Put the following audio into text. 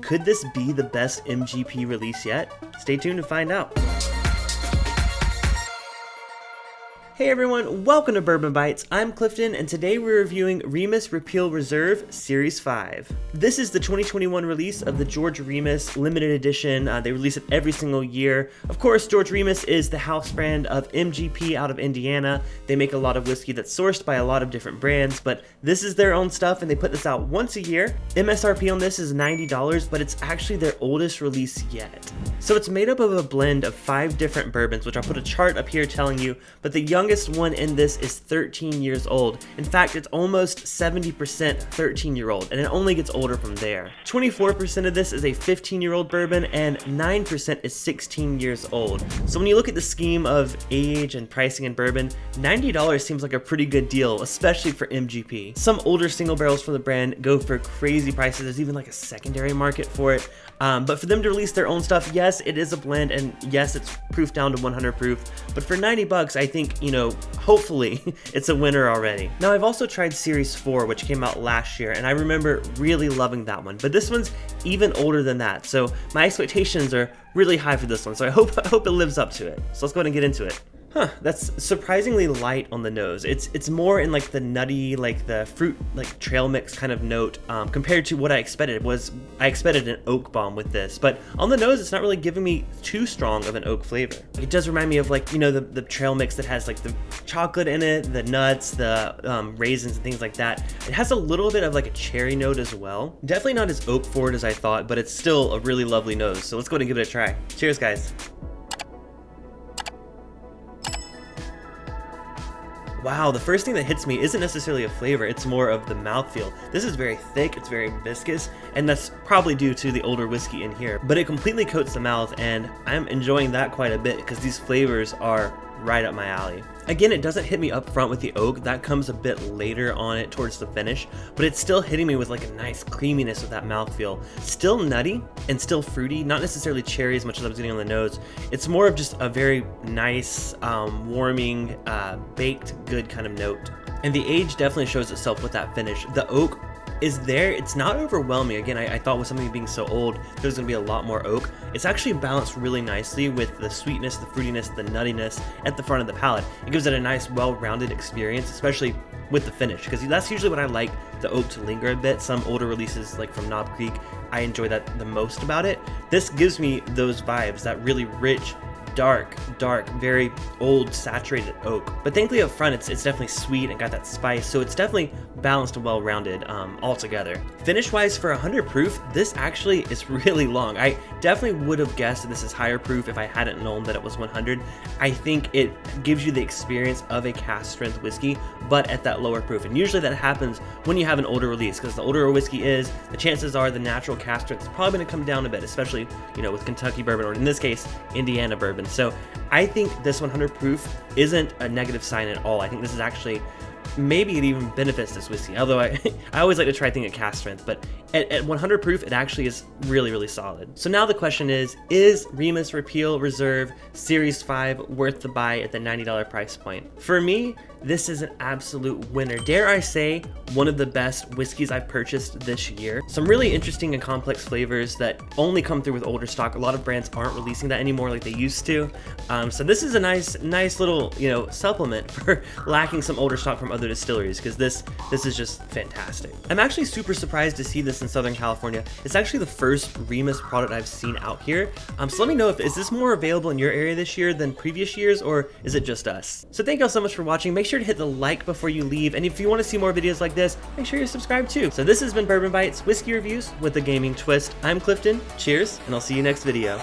Could this be the best MGP release yet? Stay tuned to find out. Hey everyone, welcome to Bourbon Bytes. I'm Clifton, and today we're reviewing Remus Repeal Reserve Series 5. This is the 2021 release of the George Remus limited edition. They release it every single year. Of course, George Remus is the house brand of MGP out of Indiana. They make a lot of whiskey that's sourced by a lot of different brands, but this is their own stuff, and they put this out once a year. MSRP on this is $90, but it's actually their oldest release yet. So it's made up of a blend of 5 different bourbons, which I'll put a chart up here telling you, but the youngest one in this is 13 years old. In fact, it's almost 70% 13-year-old, and it only gets older from there. 24% of this is a 15-year-old bourbon, and 9% is 16 years old. So when you look at the scheme of age and pricing in bourbon, $90 seems like a pretty good deal, especially for MGP. Some older single barrels from the brand go for crazy prices. There's even like a secondary market for it. But for them to release their own stuff, yes, it is a blend, and yes, it's proof down to 100 proof. But for 90 bucks, I think, hopefully it's a winner already. Now, I've also tried Series 4, which came out last year, and I remember really loving that one. But this one's even older than that, so my expectations are really high for this one. So I hope it lives up to it. So let's go ahead and get into it. That's surprisingly light on the nose. It's more in like the nutty, like the fruit, like trail mix kind of note compared to what I expected. I expected an oak bomb with this, but on the nose, it's not really giving me too strong of an oak flavor. It does remind me of like, the trail mix that has like the chocolate in it, the nuts, the raisins and things like that. It has a little bit of like a cherry note as well. Definitely not as oak forward as I thought, but it's still a really lovely nose. So let's go ahead and give it a try. Cheers, guys. Wow, the first thing that hits me isn't necessarily a flavor, it's more of the mouthfeel. This is very thick, it's very viscous, and that's probably due to the older whiskey in here. But it completely coats the mouth, and I'm enjoying that quite a bit because these flavors are right up my alley. Again, it doesn't hit me up front with the oak, that comes a bit later on it towards the finish, but it's still hitting me with like a nice creaminess with that mouthfeel. Still nutty and still fruity, not necessarily cherry as much as I was getting on the nose. It's more of just a very nice, warming, baked good kind of note. And the age definitely shows itself with that finish. The oak is there, it's not overwhelming. Again, I thought with something being so old, there's gonna be a lot more oak. It's actually balanced really nicely with the sweetness, the fruitiness, the nuttiness at the front of the palate. It gives it a nice, well-rounded experience, especially with the finish, because that's usually what I like the oak to linger a bit. Some older releases, like from Knob Creek, I enjoy that the most about it. This gives me those vibes, that really rich, dark, very old, saturated oak. But thankfully up front, it's definitely sweet and got that spice, so it's definitely balanced and well-rounded altogether. Finish-wise, for 100 proof, this actually is really long. I definitely would have guessed that this is higher proof if I hadn't known that it was 100. I think it gives you the experience of a cask strength whiskey, but at that lower proof. And usually that happens when you have an older release, because the older a whiskey is, the chances are the natural cask strength is probably gonna come down a bit, especially, with Kentucky bourbon, or in this case, Indiana bourbon. So I think this 100 proof isn't a negative sign at all. I think this is actually, maybe it even benefits this whiskey, although I always like to try things at cask strength, but at 100 proof, it actually is really, really solid. So now the question is Remus Repeal Reserve Series 5 worth the buy at the $90 price point? For me, this is an absolute winner. Dare I say, one of the best whiskeys I've purchased this year. Some really interesting and complex flavors that only come through with older stock. A lot of brands aren't releasing that anymore like they used to. So this is a nice little, supplement for lacking some older stock from other distilleries, because this is just fantastic. I'm actually super surprised to see this in Southern California. It's actually the first Remus product I've seen out here. So let me know, is this more available in your area this year than previous years, or is it just us? So thank y'all so much for watching. Make sure to hit the like before you leave, and if you want to see more videos like this, make sure you're subscribed too. So this has been Bourbon Bytes, whiskey reviews with a gaming twist. I'm Clifton, cheers, and I'll see you next video.